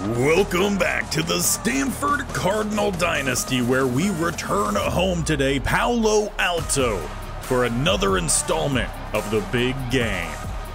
Welcome back to the Stanford Cardinal Dynasty, where we return home today, Palo Alto, for another installment of the big game.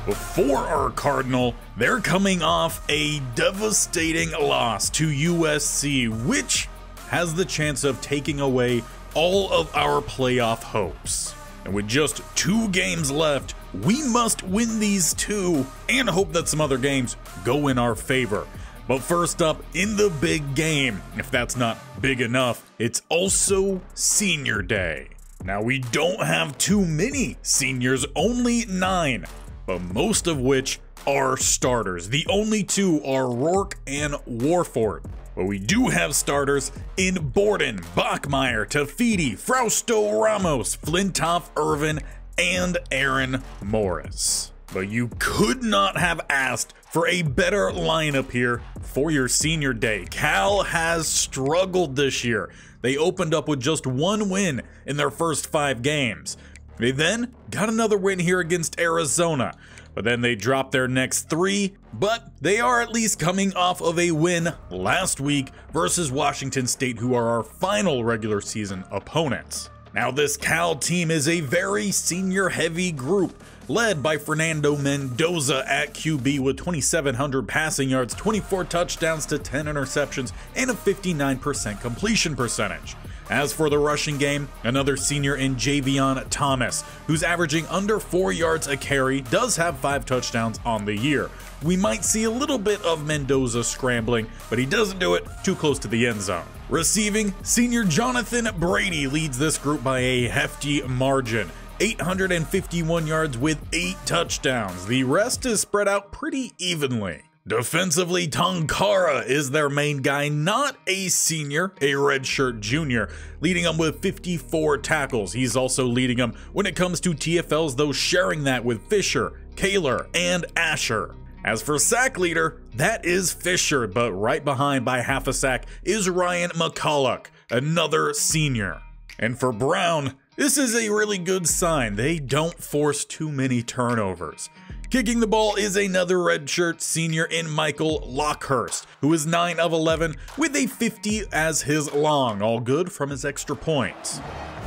Before our Cardinal, they're coming off a devastating loss to USC, which has the chance of taking away all of our playoff hopes. And with just 2 games left, we must win these 2 and hope that some other games go in our favor. But first up, in the big game, if that's not big enough, it's also Senior Day. Now, we don't have too many seniors, only 9, but most of which are starters. The only 2 are Rourke and Warford. But we do have starters in Borden, Bachmeyer, Tafiti, Frausto Ramos, Flintoff Irvin, and Aaron Morris. But you could not have asked for a better lineup here for your Senior Day. Cal has struggled this year. They opened up with just 1 win in their first 5 games. They then got another win here against Arizona, but then they dropped their next 3, but they are at least coming off of a win last week versus Washington State, who are our final regular season opponents. Now, this Cal team is a very senior-heavy group, led by Fernando Mendoza at QB with 2,700 passing yards, 24 touchdowns to 10 interceptions, and a 59% completion percentage. As for the rushing game, another senior in Javion Thomas, who's averaging under 4 yards a carry, does have 5 touchdowns on the year. We might see a little bit of Mendoza scrambling, but he doesn't do it too close to the end zone. Receiving, senior Jonathan Brady leads this group by a hefty margin. 851 yards with 8 touchdowns. The rest is spread out pretty evenly. Defensively, Tonkara is their main guy, not a senior, a redshirt junior, leading them with 54 tackles. He's also leading them when it comes to TFLs, though sharing that with Fisher, Kaler, and Asher. As for sack leader, that is Fisher, but right behind by half a sack is Ryan McCulloch, another senior. And for Brown, this is a really good sign. They don't force too many turnovers. Kicking the ball is another redshirt senior in Michael Lockhurst, who is 9 of 11 with a 50 as his long, all good from his extra points.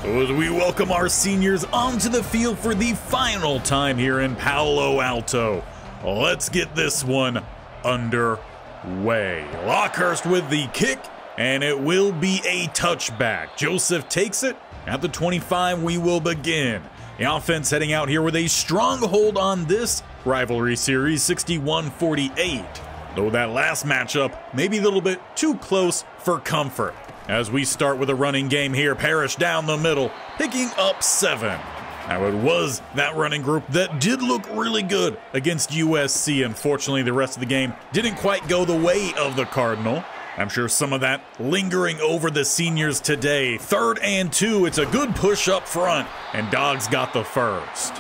So as we welcome our seniors onto the field for the final time here in Palo Alto, let's get this one underway. Lockhurst with the kick, and it will be a touchback. Joseph takes it. At the 25, we will begin. The offense heading out here with a strong hold on this rivalry series, 61-48. Though that last matchup may be a little bit too close for comfort. As we start with a running game here, Parrish down the middle, picking up 7. Now, it was that running group that did look really good against USC. Unfortunately, the rest of the game didn't quite go the way of the Cardinal. I'm sure some of that lingering over the seniors today. 3rd and 2, it's a good push up front, and Dogs got the first.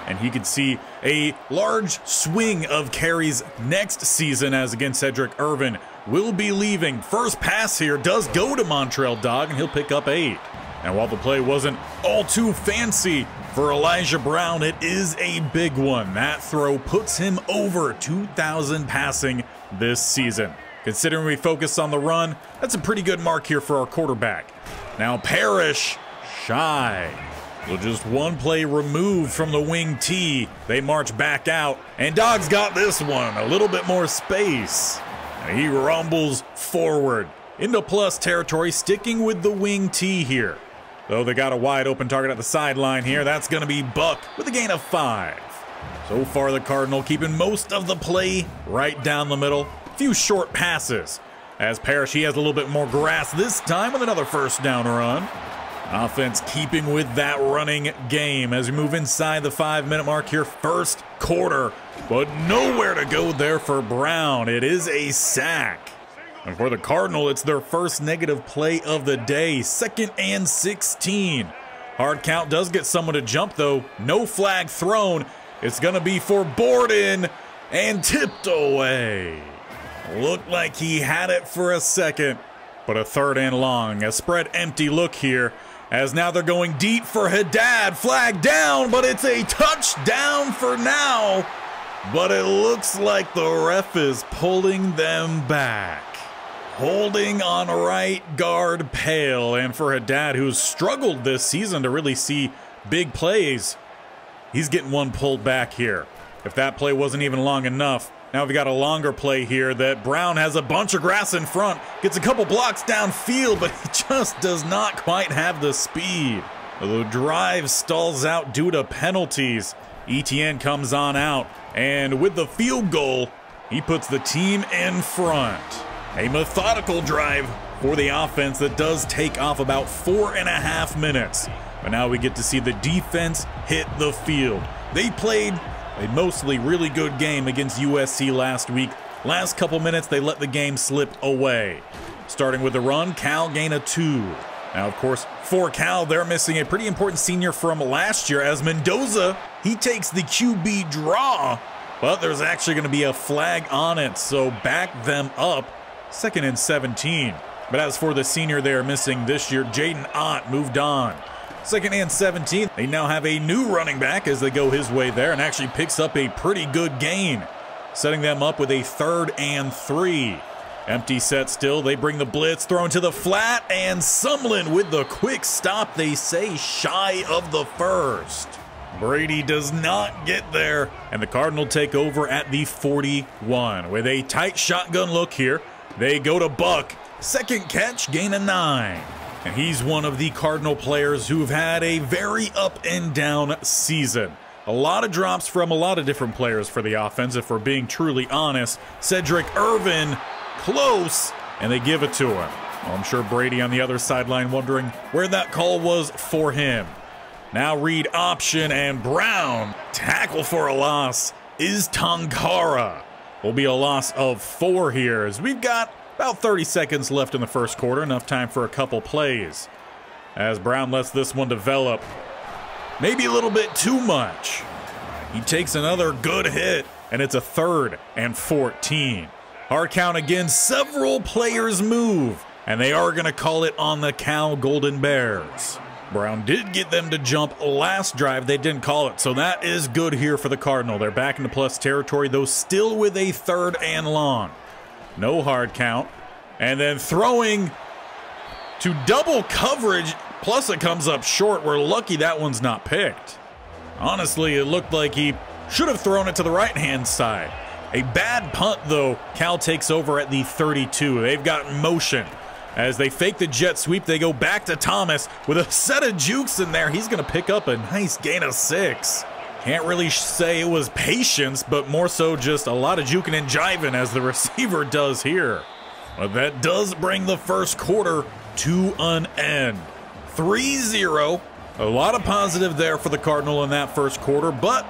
And he could see a large swing of carries next season, as against Cedric Irvin will be leaving. First pass here does go to Montrell Dog, and he'll pick up 8. And while the play wasn't all too fancy for Elijah Brown, it is a big one. That throw puts him over 2,000 passing this season. Considering we focus on the run, that's a pretty good mark here for our quarterback. Now Parrish, shy. So just 1 play removed from the wing tee. They march back out, and Dogs got this one. A little bit more space. And he rumbles forward into plus territory, sticking with the wing tee here. Though they got a wide open target at the sideline here, that's going to be Buck with a gain of 5. So far, the Cardinal keeping most of the play right down the middle. Few short passes. As Parrish, he has a little bit more grass this time with another first down run. Offense keeping with that running game as we move inside the 5-minute mark here, first quarter. But nowhere to go there for Brown. It is a sack. And for the Cardinal, it's their first negative play of the day. 2nd and 16. Hard count does get someone to jump, though. No flag thrown. It's going to be for Borden, and tipped away. Looked like he had it for a second, but a 3rd and long. A spread empty look here, as now they're going deep for Haddad. Flag down, but it's a touchdown for now. but it looks like the ref is pulling them back. Holding on right guard Pale, and for Haddad, who's struggled this season to really see big plays, he's getting one pulled back here. If that play wasn't even long enough, now we've got a longer play here that Brown has a bunch of grass in front, gets a couple blocks downfield, but he just does not quite have the speed. The drive stalls out due to penalties. Etienne comes on out, and with the field goal, he puts the team in front. A methodical drive for the offense that does take off about 4.5 minutes. But now we get to see the defense hit the field. They played a mostly really good game against USC last week. Last couple minutes, they let the game slip away. Starting with the run, Cal gain a 2. Now, of course, for Cal, they're missing a pretty important senior from last year as Mendoza, he takes the QB draw, but there's actually going to be a flag on it, so back them up. 2nd and 17. But as for the senior they are missing this year, Jaden Ott moved on. 2nd and 17. They now have a new running back as they go his way there and actually picks up a pretty good gain, setting them up with a 3rd and 3. Empty set still. They bring the blitz, thrown to the flat, and Sumlin with the quick stop, they say shy of the first. Brady does not get there, and the Cardinal take over at the 41 with a tight shotgun look here. They go to Buck, 2nd catch, gain a 9. And he's one of the Cardinal players who've had a very up and down season. A lot of drops from a lot of different players for the offense, if we're being truly honest. Cedric Irvin, close, and they give it to him. Well, I'm sure Brady on the other sideline wondering where that call was for him. Now read option, and Brown, tackle for a loss, is Tongara. Will be a loss of 4 here as we've got about 30 seconds left in the first quarter, enough time for a couple plays. As Brown lets this one develop, maybe a little bit too much. He takes another good hit, and it's a 3rd and 14. Hard count again, several players move, and they are going to call it on the Cal Golden Bears. Brown did get them to jump last drive. They didn't call it, so that is good here for the Cardinal. They're back into plus territory, though still with a 3rd and long. No hard count. And then throwing to double coverage, plus it comes up short. We're lucky that one's not picked. Honestly, it looked like he should have thrown it to the right-hand side. A bad punt, though. Cal takes over at the 32. They've got motion. As they fake the jet sweep, they go back to Thomas with a set of jukes in there. He's going to pick up a nice gain of 6. Can't really say it was patience, but more so just a lot of juking and jiving as the receiver does here. But that does bring the first quarter to an end. 3-0. A lot of positive there for the Cardinal in that first quarter, but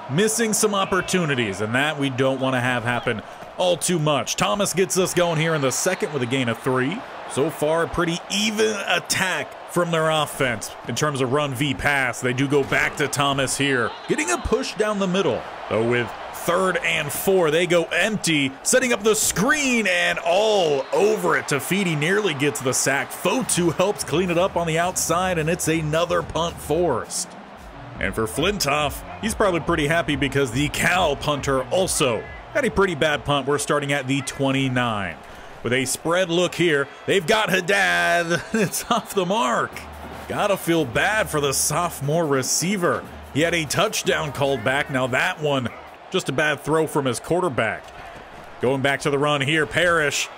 missing some opportunities, and that we don't want to have happen all too much. Thomas gets us going here in the second with a gain of 3. So far, a pretty even attack from their offense in terms of run v pass. They do go back to Thomas here, getting a push down the middle. Though with 3rd and 4, they go empty, setting up the screen and all over it. Tafiti nearly gets the sack. Fotu helps clean it up on the outside, and it's another punt forced. And for Flintoff, he's probably pretty happy because the Cal punter also had a pretty bad punt. We're starting at the 29. With a spread look here, they've got Haddad. It's off the mark. Gotta feel bad for the sophomore receiver. He had a touchdown called back. Now that one, just a bad throw from his quarterback. Going back to the run here, Parrish.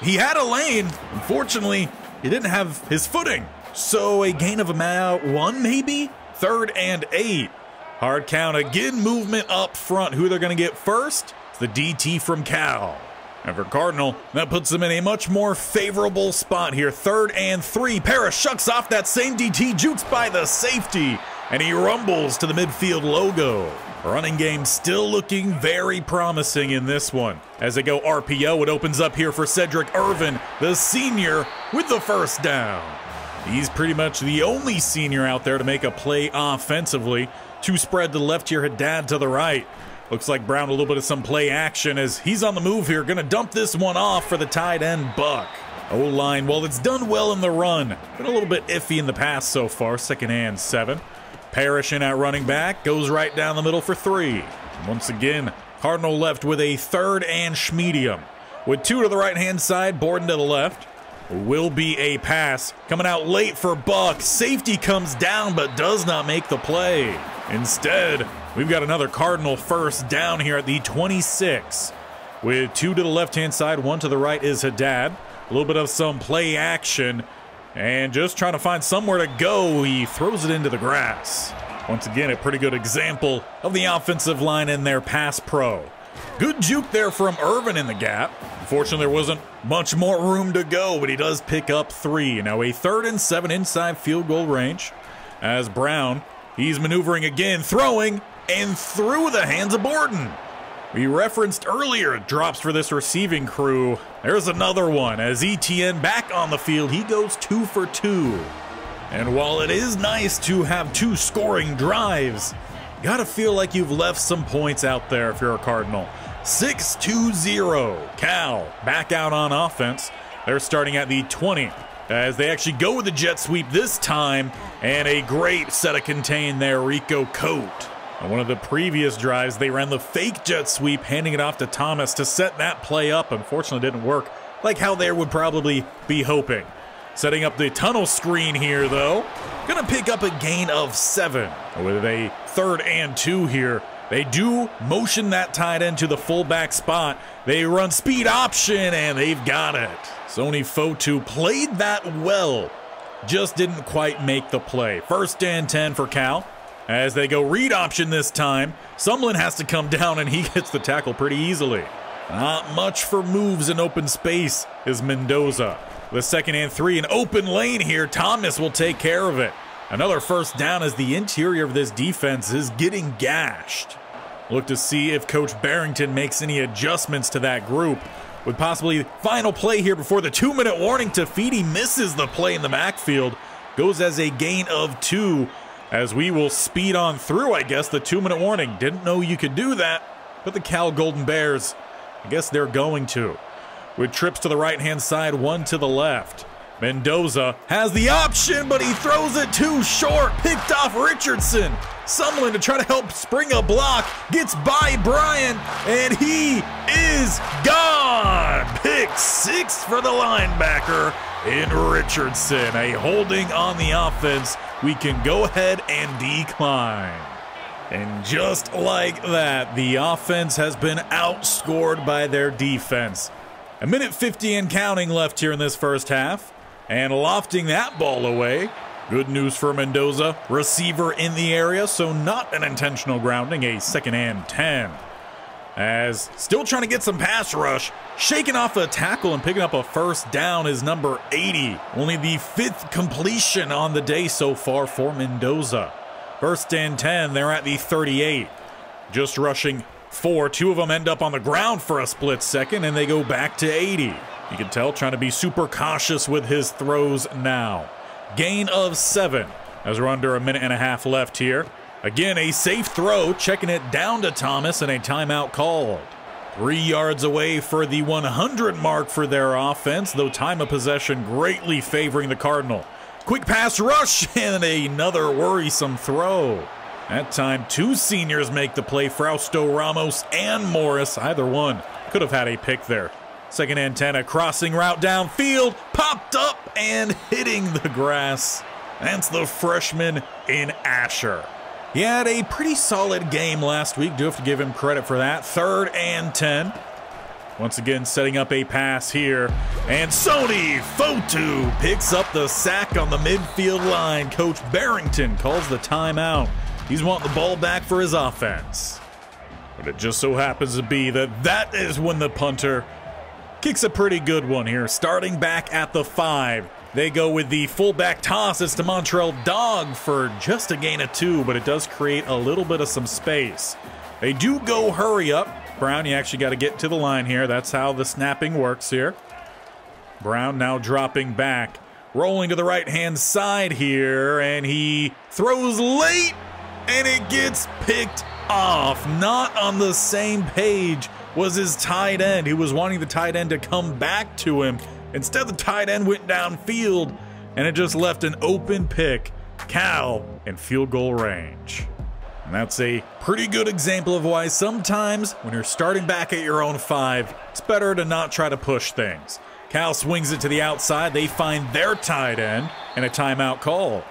He had a lane. Unfortunately, he didn't have his footing. So a gain of about 1 maybe? 3rd and 8. Hard count again, movement up front. Who they're going to get first? It's the DT from Cal. And for Cardinal, that puts them in a much more favorable spot here. 3rd and 3. Parrish shucks off that same DT, jukes by the safety, and he rumbles to the midfield logo. Running game still looking very promising in this one. As they go RPO, it opens up here for Cedric Irvin, the senior, with the first down. He's pretty much the only senior out there to make a play offensively. 2 spread to the left here, Haddad to the right. Looks like Brown a little bit of some play action as he's on the move here. Going to dump this one off for the tight end, Buck. O-line, well, it's done well in the run. Been a little bit iffy in the pass so far. 2nd and 7. Parrish in at running back. Goes right down the middle for 3. Once again, Cardinal left with a third and medium. With 2 to the right-hand side, Borden to the left. Will be a pass. Coming out late for Buck. Safety comes down but does not make the play. Instead, we've got another Cardinal first down here at the 26. With 2 to the left-hand side, 1 to the right is Haddad. A little bit of some play action. And just trying to find somewhere to go, he throws it into the grass. Once again, a pretty good example of the offensive line in their pass pro. Good juke there from Irvin in the gap. Unfortunately, there wasn't much more room to go, but he does pick up 3. Now a 3rd and 7 inside field goal range. As Brown, he's maneuvering again, throwing, and through the hands of Borden. We referenced earlier drops for this receiving crew. There's another one. As Etienne back on the field, he goes 2 for 2. And while it is nice to have 2 scoring drives, you gotta feel like you've left some points out there if you're a Cardinal. 6-2-0. Cal back out on offense. They're starting at the 20 as they actually go with the jet sweep this time, and a great set of contain there, Rico Cote. On one of the previous drives, they ran the fake jet sweep, handing it off to Thomas to set that play up. Unfortunately, it didn't work like how they would probably be hoping. Setting up the tunnel screen here, though. Gonna pick up a gain of 7. With a 3rd and 2 here, they do motion that tight end to the fullback spot. They run speed option, and they've got it. Sony Fotu played that well, just didn't quite make the play. 1st and 10 for Cal. As they go read option this time, Sumlin has to come down, and he gets the tackle pretty easily. Not much for moves in open space is Mendoza. The 2nd and 3, an open lane here. Thomas will take care of it. Another first down as the interior of this defense is getting gashed. Look to see if Coach Barrington makes any adjustments to that group. With possibly final play here before the 2-minute warning, Tafiti misses the play in the backfield. Goes as a gain of 2 as we will speed on through, I guess, the 2-minute warning. Didn't know you could do that, but the Cal Golden Bears, I guess they're going to. With trips to the right-hand side, 1 to the left. Mendoza has the option, but he throws it too short. Picked off Richardson. Sumlin to try to help spring a block. Gets by Bryant, and he is gone. Pick 6 for the linebacker in Richardson. A holding on the offense. We can go ahead and decline. And just like that, the offense has been outscored by their defense. 1:50 and counting left here in this first half. And lofting that ball away. Good news for Mendoza. Receiver in the area, so not an intentional grounding. A 2nd and 10. As still trying to get some pass rush. Shaking off a tackle and picking up a first down is number 80. Only the 5th completion on the day so far for Mendoza. 1st and 10, they're at the 38. Just rushing 4. 2 of them end up on the ground for a split second, and they go back to 80. You can tell trying to be super cautious with his throws now. Gain of 7 as we're under 1.5 minutes left here. Again, a safe throw, checking it down to Thomas, and a timeout called. 3 yards away for the 100 mark for their offense, though time of possession greatly favoring the Cardinal. Quick pass rush and another worrisome throw. That time, 2 seniors make the play. Frausto Ramos and Morris, either one could have had a pick there. 2nd and 10, a crossing route downfield, popped up and hitting the grass. That's the freshman in Asher. He had a pretty solid game last week. Do have to give him credit for that. 3rd and 10. Once again, setting up a pass here. And Sony Fotu picks up the sack on the midfield line. Coach Barrington calls the timeout. He's wanting the ball back for his offense. But it just so happens to be that is when the punter kicks a pretty good one here. Starting back at the 5. They go with the fullback toss. It's to Montreal Dog for just a gain of 2, but it does create a little bit of some space. They do go hurry up. Brown, you actually got to get to the line here. That's how the snapping works here. Brown now dropping back. Rolling to the right-hand side here, and he throws late, and it gets picked off. Not on the same page was his tight end. He was wanting the tight end to come back to him. Instead, the tight end went downfield, and it just left an open pick. Cal in field goal range. And that's a pretty good example of why sometimes when you're starting back at your own 5, it's better to not try to push things. Cal swings it to the outside. They find their tight end and a timeout call.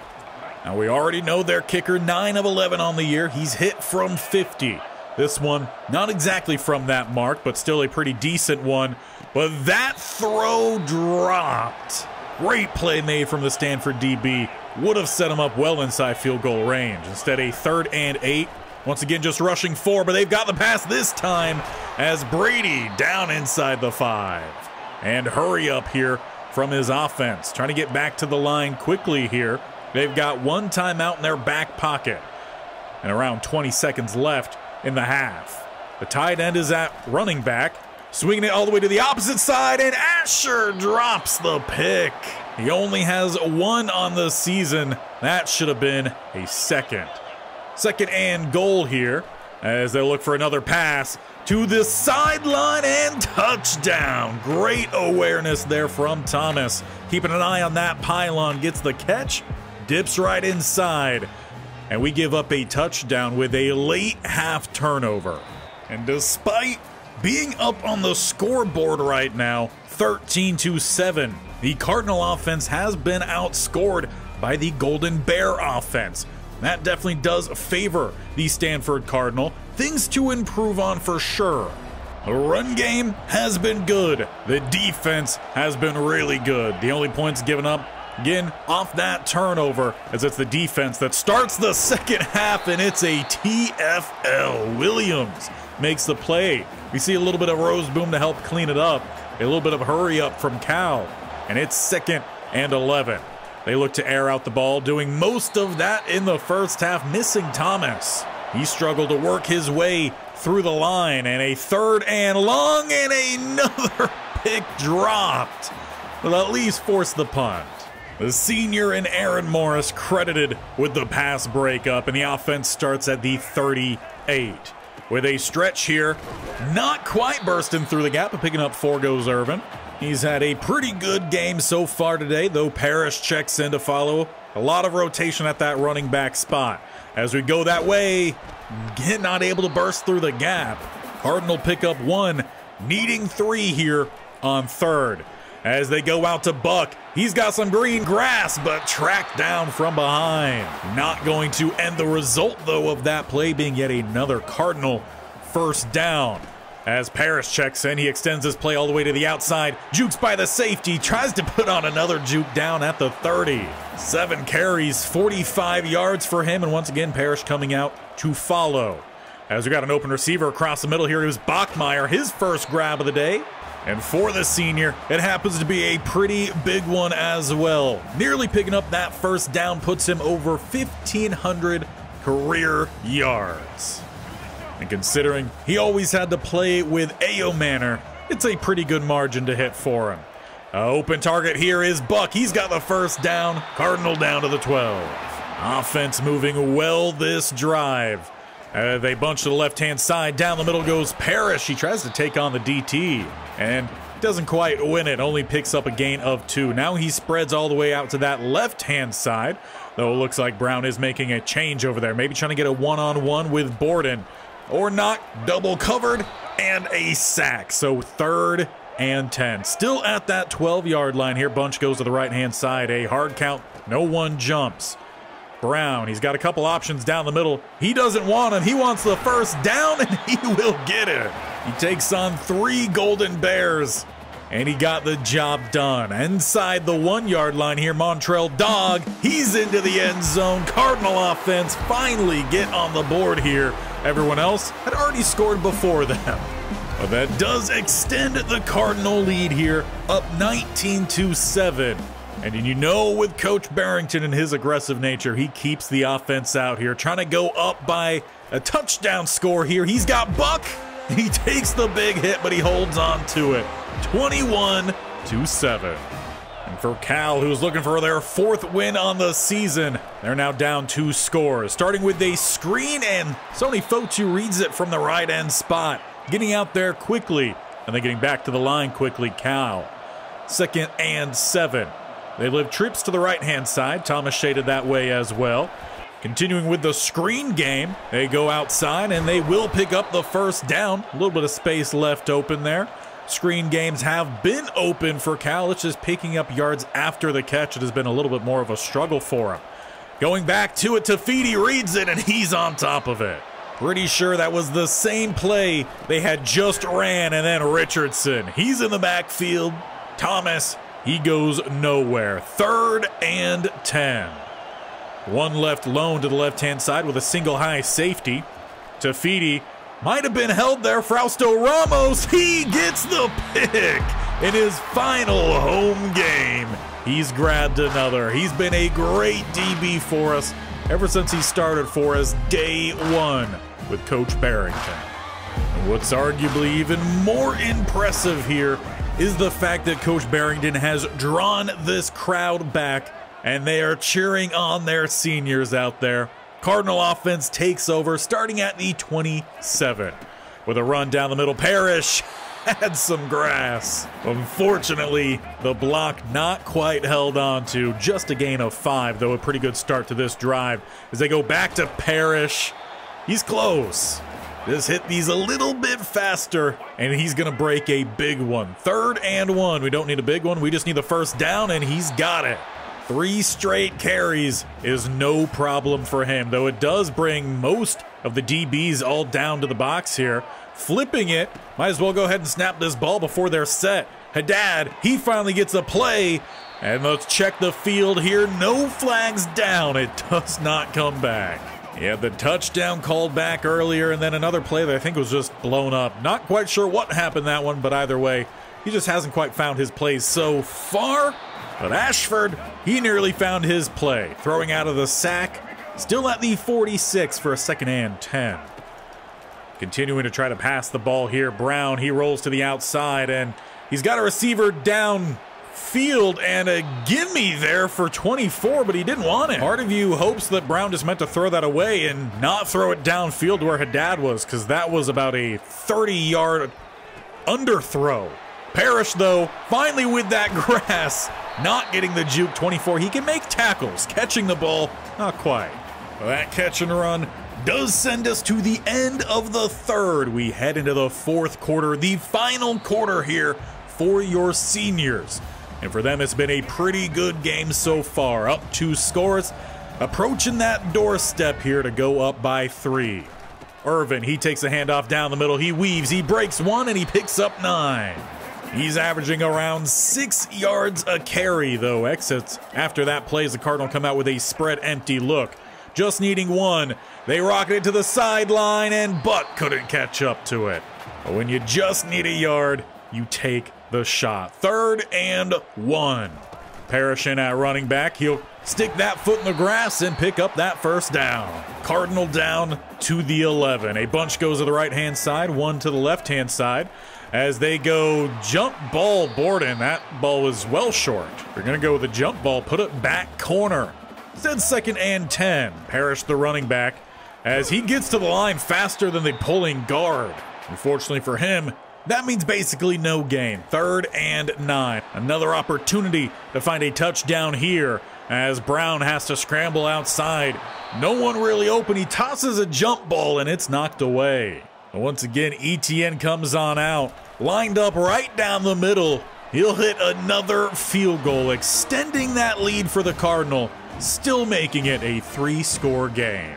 Now we already know their kicker, 9 of 11 on the year. He's hit from 50. This one, not exactly from that mark, but still a pretty decent one. But that throw dropped. Great play made from the Stanford DB. Would have set him up well inside field goal range. Instead, a 3rd and 8. Once again, just rushing 4, but they've got the pass this time as Brady down inside the 5. And hurry up here from his offense. Trying to get back to the line quickly here. They've got one timeout in their back pocket. And around 20 seconds left in the half. The tight end is at running back. Swinging it all the way to the opposite side, and Asher drops the pick. He only has 1 on the season. That should have been a second. 2nd and goal here as they look for another pass to the sideline and touchdown. Great awareness there from Thomas. Keeping an eye on that pylon, gets the catch, dips right inside, and we give up a touchdown with a late half turnover. And despite being up on the scoreboard right now, 13-7. The Cardinal offense has been outscored by the Golden Bear offense. That definitely does favor the Stanford Cardinal. Things to improve on for sure. The run game has been good. The defense has been really good. The only points given up, again, off that turnover, as it's the defense that starts the second half, and it's a TFL. Williams makes the play. We see a little bit of Rose Boom to help clean it up. A little bit of hurry up from Cal. And it's 2nd and 11. They look to air out the ball, doing most of that in the first half, missing Thomas. He struggled to work his way through the line, and a 3rd and long, and another pick dropped. Will at least force the punt. The senior and Aaron Morris credited with the pass breakup, and the offense starts at the 38. With a stretch here, not quite bursting through the gap, but picking up 4 goes Irvin. He's had a pretty good game so far today, though Parrish checks in to follow. A lot of rotation at that running back spot. As we go that way, not able to burst through the gap. Cardinal pick up 1, needing 3 here on 3rd. As they go out to Buck, he's got some green grass, but tracked down from behind. Not going to end the result, though, of that play being yet another Cardinal first down. As Parrish checks in, he extends his play all the way to the outside. Jukes by the safety, tries to put on another juke down at the 30. 7 carries, 45 yards for him, and once again, Parrish coming out to follow. As we got an open receiver across the middle here, it was Bachmeyer, his first grab of the day. And for the senior, it happens to be a pretty big one as well. Nearly picking up that first down puts him over 1,500 career yards. And considering he always had to play with A.O. Manor, it's a pretty good margin to hit for him. Open target here is Buck. He's got the first down. Cardinal down to the 12. Offense moving well this drive. They bunch to the left-hand side. Down the middle goes Parrish. He tries to take on the DT and doesn't quite win it. Only picks up a gain of 2. Now he spreads all the way out to that left-hand side, though it looks like Brown is making a change over there. Maybe trying to get a one-on-one with Borden. Or not. Double covered and a sack. So 3rd and 10. Still at that 12-yard line here. Bunch goes to the right-hand side. A hard count. No one jumps. Brown, he's got a couple options down the middle. He doesn't want him. He wants the first down, and he will get it. He takes on 3 Golden Bears, and he got the job done. Inside the 1-yard line here, Montrell Dog. He's into the end zone. Cardinal offense finally get on the board here. Everyone else had already scored before them. But that does extend the Cardinal lead here, up 19-7. And you know, with Coach Barrington and his aggressive nature, he keeps the offense out here, trying to go up by a touchdown score here. He's got Buck. He takes the big hit, but he holds on to it. 21-7. And for Cal, who's looking for their 4th win on the season, they're now down 2 scores. Starting with a screen, and Sony Fotu reads it from the right end spot. Getting out there quickly, and then getting back to the line quickly, Cal. 2nd and 7. They live trips to the right-hand side. Thomas shaded that way as well. Continuing with the screen game, they go outside and they will pick up the first down. A little bit of space left open there. Screen games have been open for Cal. It's just picking up yards after the catch. It has been a little bit more of a struggle for him. Going back to it, Tafiti reads it and he's on top of it. Pretty sure that was the same play they had just ran, and then Richardson. He's in the backfield. Thomas, he goes nowhere. 3rd and 10. One left lone to the left-hand side with a single high safety. Tafiti might have been held there. Frausto Ramos, he gets the pick in his final home game. He's grabbed another. He's been a great DB for us ever since he started for us day one with Coach Barrington. And what's arguably even more impressive here is the fact that Coach Barrington has drawn this crowd back and they are cheering on their seniors out there. Cardinal offense takes over starting at the 27 with a run down the middle. Parrish had some grass. Unfortunately, the block not quite held on to. Just a gain of 5, though a pretty good start to this drive as they go back to Parrish. He's close. Just hit these a little bit faster, and he's going to break a big one. 3rd and 1. We don't need a big one. We just need the first down, and he's got it. 3 straight carries is no problem for him, though it does bring most of the DBs all down to the box here. Flipping it, might as well go ahead and snap this ball before they're set. Haddad, he finally gets a play, and let's check the field here. No flags down. It does not come back. Yeah, the touchdown called back earlier, and then another play that I think was just blown up. Not quite sure what happened that one, but either way, he just hasn't quite found his plays so far. But Ashford, he nearly found his play. Throwing out of the sack, still at the 46 for a 2nd and 10. Continuing to try to pass the ball here. Brown, he rolls to the outside, and he's got a receiver downfield and a gimme there for 24, but he didn't want it. Part of you hopes that Brown just meant to throw that away and not throw it downfield to where Haddad was, because that was about a 30-yard underthrow. Parrish, though, finally with that grass, not getting the juke. 24. He can make tackles. Catching the ball, not quite. Well, that catch and run does send us to the end of the 3rd. We head into the 4th quarter, the final quarter here for your seniors. And for them, it's been a pretty good game so far. Up 2 scores, approaching that doorstep here to go up by 3. Irvin, he takes a handoff down the middle. He weaves, he breaks 1, and he picks up 9. He's averaging around 6 yards a carry, though. Exits after that play as the Cardinal come out with a spread empty look. Just needing 1. They rocket it to the sideline, and Butt couldn't catch up to it. But when you just need a yard, you take the shot. 3rd and 1. Parrish in at running back. He'll stick that foot in the grass and pick up that first down. Cardinal down to the 11. A bunch goes to the right-hand side, 1 to the left-hand side. As they go jump ball Borden. That ball was well short. We're going to go with the jump ball, put it back corner. Instead, 2nd and 10. Parrish, the running back, as he gets to the line faster than the pulling guard. Unfortunately for him, that means basically no gain. 3rd and 9. Another opportunity to find a touchdown here as Brown has to scramble outside. No one really open. He tosses a jump ball and it's knocked away. But once again, Etienne comes on out, lined up right down the middle. He'll hit another field goal, extending that lead for the Cardinal, still making it a 3-score game.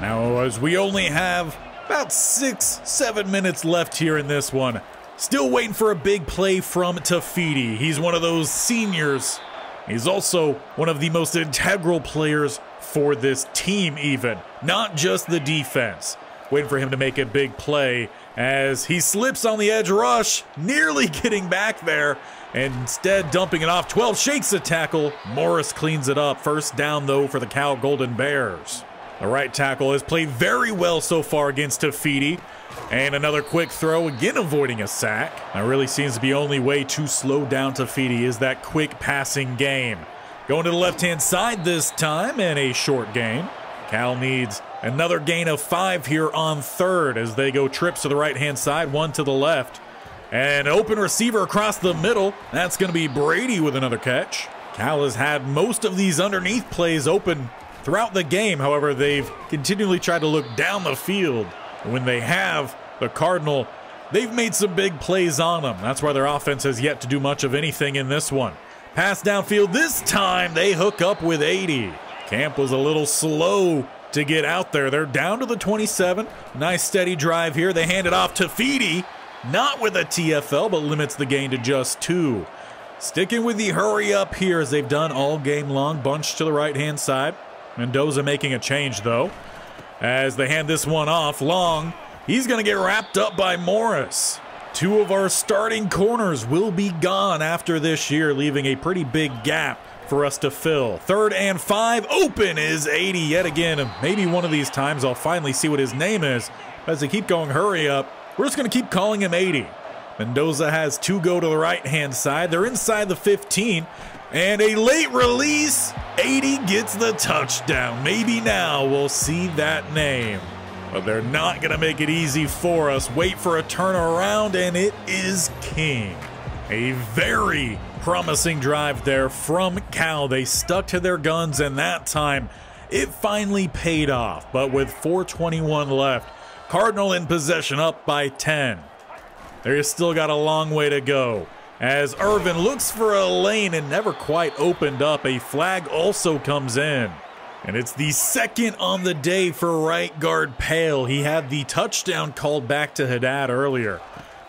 Now, as we only have about 6-7 minutes left here in this one, still waiting for a big play from Tafiti. He's one of those seniors. He's also one of the most integral players for this team even, not just the defense. Waiting for him to make a big play as he slips on the edge rush, nearly getting back there, and instead dumping it off. 12 shakes a tackle. Morris cleans it up. First down, though, for the Cal Golden Bears. The right tackle has played very well so far against Tafiti. And another quick throw, again avoiding a sack. That really seems to be the only way to slow down Tafiti is that quick passing game. Going to the left-hand side this time, and a short gain. Cal needs another gain of 5 here on 3rd as they go trips to the right-hand side, 1 to the left. And open receiver across the middle. That's going to be Brady with another catch. Cal has had most of these underneath plays open Throughout the game, however, they've continually tried to look down the field. When they have, the Cardinal, they've made some big plays on them. That's why their offense has yet to do much of anything in this one. Pass downfield, this time they hook up with 80. Camp was a little slow to get out there. They're down to the 27. Nice steady drive here. They hand it off to Feedy, not with a TFL, but limits the gain to just 2. Sticking with the hurry up here as they've done all game long. Bunch to the right-hand side. Mendoza making a change, though, as they hand this one off long. He's going to get wrapped up by Morris. 2 of our starting corners will be gone after this year, leaving a pretty big gap for us to fill. 3rd and 5. Open is 80 yet again. Maybe one of these times I'll finally see what his name is. As they keep going hurry up, we're just going to keep calling him 80. Mendoza has 2 go to the right-hand side. They're inside the 15. And a late release. 80 gets the touchdown. Maybe now we'll see that name. But they're not going to make it easy for us. Wait for a turnaround, and it is King. A very promising drive there from Cal. They stuck to their guns, and that time it finally paid off. But with 4:21 left, Cardinal in possession, up by 10. They've still got a long way to go. As Irvin looks for a lane and never quite opened up, a flag also comes in. And it's the 2nd on the day for right guard Pale. He had the touchdown called back to Haddad earlier.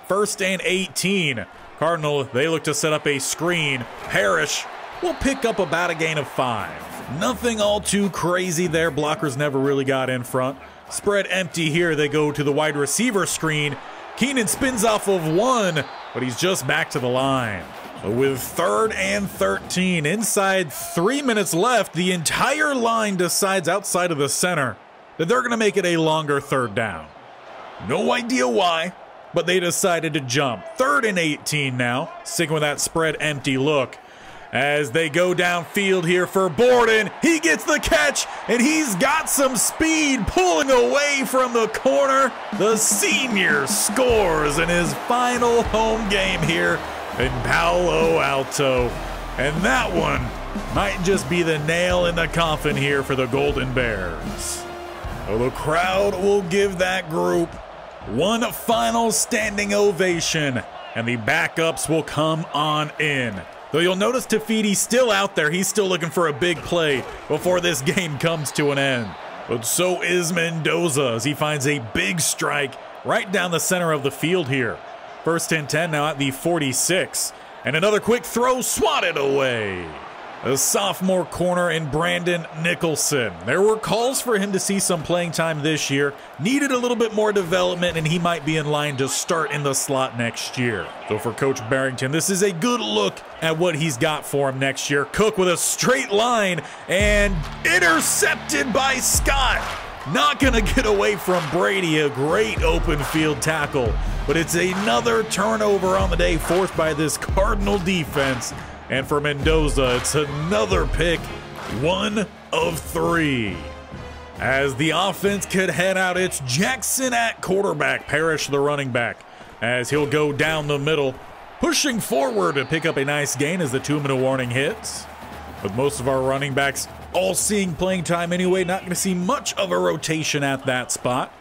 1st and 18. Cardinal, they look to set up a screen. Parrish will pick up about a gain of 5. Nothing all too crazy there. Blockers never really got in front. Spread empty here. They go to the wide receiver screen. Keenan spins off of 1, but he's just back to the line. With 3rd and 13, inside 3 minutes left, the entire line decides outside of the center that they're going to make it a longer 3rd down. No idea why, but they decided to jump. 3rd and 18 now, sticking with that spread empty look. As they go downfield here for Borden, he gets the catch, and he's got some speed pulling away from the corner. The senior scores in his final home game here in Palo Alto. And that one might just be the nail in the coffin here for the Golden Bears. So the crowd will give that group one final standing ovation, and the backups will come on in. Though you'll notice Tafiti's still out there. He's still looking for a big play before this game comes to an end. But so is Mendoza as he finds a big strike right down the center of the field here. 1st and 10 now at the 46. And another quick throw swatted away. A sophomore corner in Brandon Nicholson. There were calls for him to see some playing time this year. Needed a little bit more development, and he might be in line to start in the slot next year. So for Coach Barrington, this is a good look at what he's got for him next year. Cook with a straight line and intercepted by Scott. Not going to get away from Brady. A great open field tackle. But it's another turnover on the day forced by this Cardinal defense. And for Mendoza, it's another pick, 1 of 3. As the offense could head out, it's Jackson at quarterback, Parrish the running back, as he'll go down the middle, pushing forward to pick up a nice gain as the 2-minute warning hits. With most of our running backs all seeing playing time anyway, not going to see much of a rotation at that spot.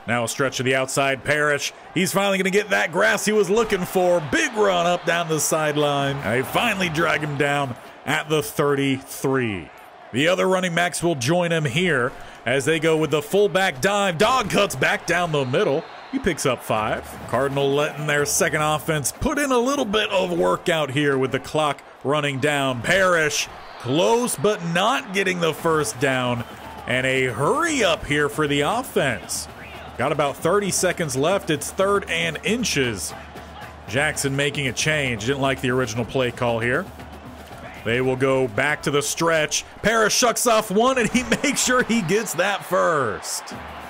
Now a stretch to the outside, Parrish. He's finally going to get that grass he was looking for. Big run up down the sideline. They finally drag him down at the 33. The other running backs will join him here as they go with the fullback dive. Dog cuts back down the middle. He picks up 5. Cardinal letting their second offense put in a little bit of work out here with the clock running down. Parrish close but not getting the first down. And a hurry up here for the offense. Got about 30 seconds left. It's 3rd and inches. Jackson making a change. Didn't like the original play call here. They will go back to the stretch. Parrish shucks off 1, and he makes sure he gets that first.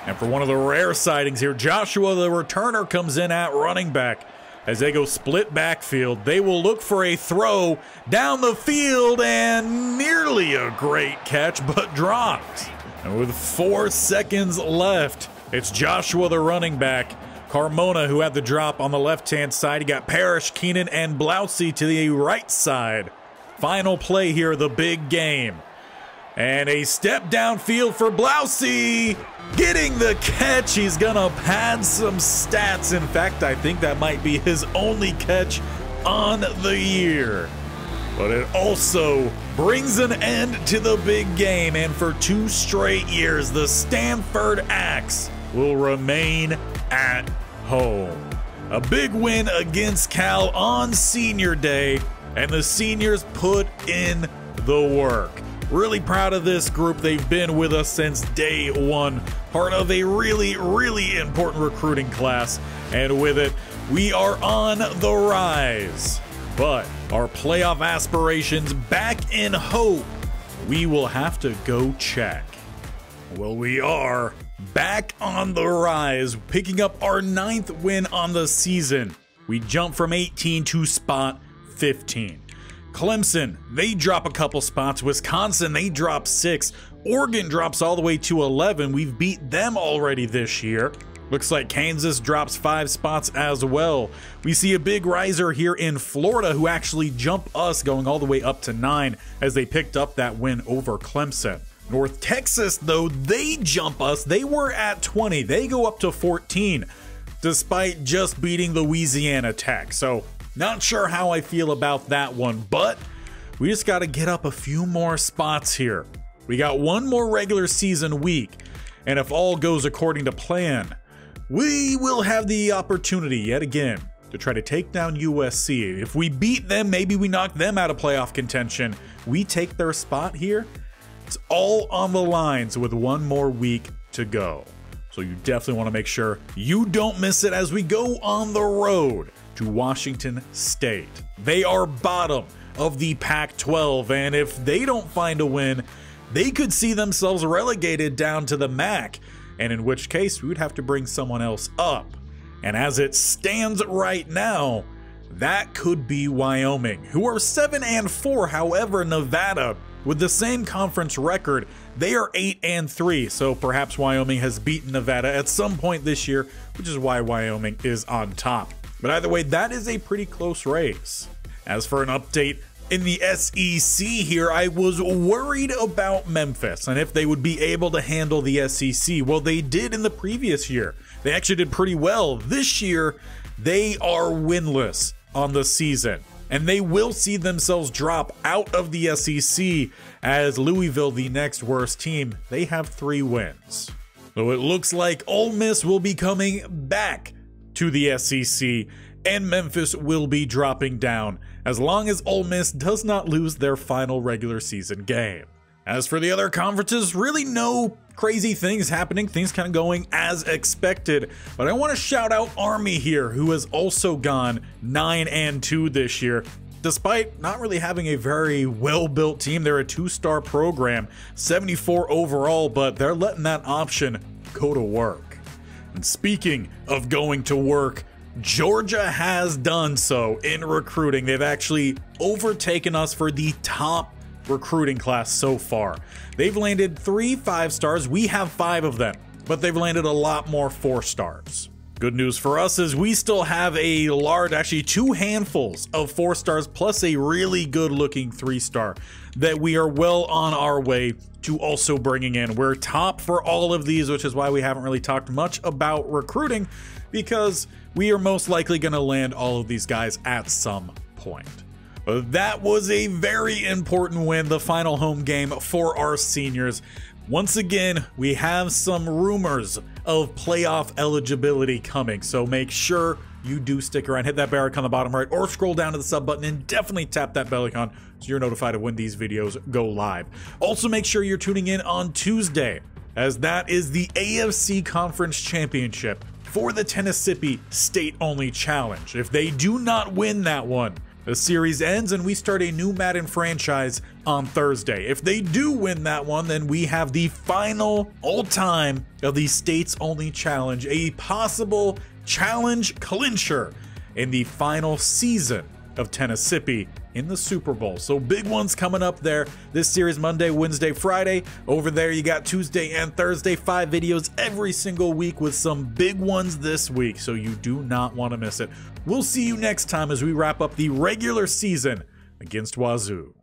And for one of the rare sightings here, Joshua, the returner, comes in at running back. As they go split backfield, they will look for a throw down the field, and nearly a great catch, but dropped. And with 4 seconds left, it's Joshua, the running back. Carmona, who had the drop on the left-hand side. He got Parrish, Keenan, and Blousey to the right side. Final play here, the big game. And a step downfield for Blousey. Getting the catch. He's gonna pad some stats. In fact, I think that might be his only catch on the year. But it also brings an end to the big game. And for 2 straight years, the Stanford Axe will remain at home. A big win against Cal on senior day. And the seniors put in the work. Really proud of this group. They've been with us since day one. Part of a really, really important recruiting class. And with it, we are on the rise. But our playoff aspirations back in hope, we will have to go check. Well, we are back on the rise, picking up our 9th win on the season. We jump from 18 to spot 15. Clemson, they drop a couple spots. Wisconsin, they drop 6. Oregon drops all the way to 11. We've beat them already this year. Looks like Kansas drops 5 spots as well. We see a big riser here in Florida who actually jump us, going all the way up to 9 as they picked up that win over Clemson. North Texas, though, they jump us. They were at 20. They go up to 14 despite just beating Louisiana Tech. So not sure how I feel about that one, but we just got to get up a few more spots here. We got one more regular season week, and if all goes according to plan, we will have the opportunity yet again to try to take down USC. If we beat them, maybe we knock them out of playoff contention. We take their spot here. It's all on the lines with one more week to go. So you definitely want to make sure you don't miss it as we go on the road to Washington State. They are bottom of the Pac-12, and if they don't find a win, they could see themselves relegated down to the MAC, and in which case we would have to bring someone else up. And as it stands right now, that could be Wyoming, who are 7-4. However, Nevada, with the same conference record, they are 8-3. So perhaps Wyoming has beaten Nevada at some point this year, which is why Wyoming is on top. But either way, that is a pretty close race. As for an update in the SEC here, I was worried about Memphis and if they would be able to handle the SEC. Well, they did in the previous year. They actually did pretty well. This year, they are winless on the season, and they will see themselves drop out of the SEC as Louisville, the next worst team, they have 3 wins. So it looks like Ole Miss will be coming back to the SEC, and Memphis will be dropping down as long as Ole Miss does not lose their final regular season game. As for the other conferences, really no crazy things happening, things kind of going as expected. But I want to shout out Army here, who has also gone 9-2 this year. Despite not really having a very well-built team, they're a 2-star program, 74 overall, but they're letting that option go to work. And speaking of going to work, Georgia has done so in recruiting. They've actually overtaken us for the top recruiting class so far. They've landed 3 5-stars. We have 5 of them, but they've landed a lot more 4-stars. Good news for us is we still have a large, actually 2 handfuls of 4-stars plus a really good looking 3-star that we are well on our way to also bringing in. We're top for all of these, which is why we haven't really talked much about recruiting, because we are most likely going to land all of these guys at some point. That was a very important win, the final home game for our seniors. Once again, we have some rumors of playoff eligibility coming, so make sure you do stick around, hit that bell icon on the bottom right, or scroll down to the sub button and definitely tap that bell icon so you're notified of when these videos go live. Also, make sure you're tuning in on Tuesday, as that is the AFC Conference Championship for the Tennessee State-only challenge. If they do not win that one, the series ends and we start a new Madden franchise on Thursday. If they do win that one, then we have the final all-time of the States-only challenge, a possible challenge clincher in the final season of Tennessee in the Super Bowl. So big ones coming up there. This series Monday, Wednesday, Friday. Over there you got Tuesday and Thursday, 5 videos every single week with some big ones this week, so you do not want to miss it. We'll see you next time as we wrap up the regular season against Wazoo.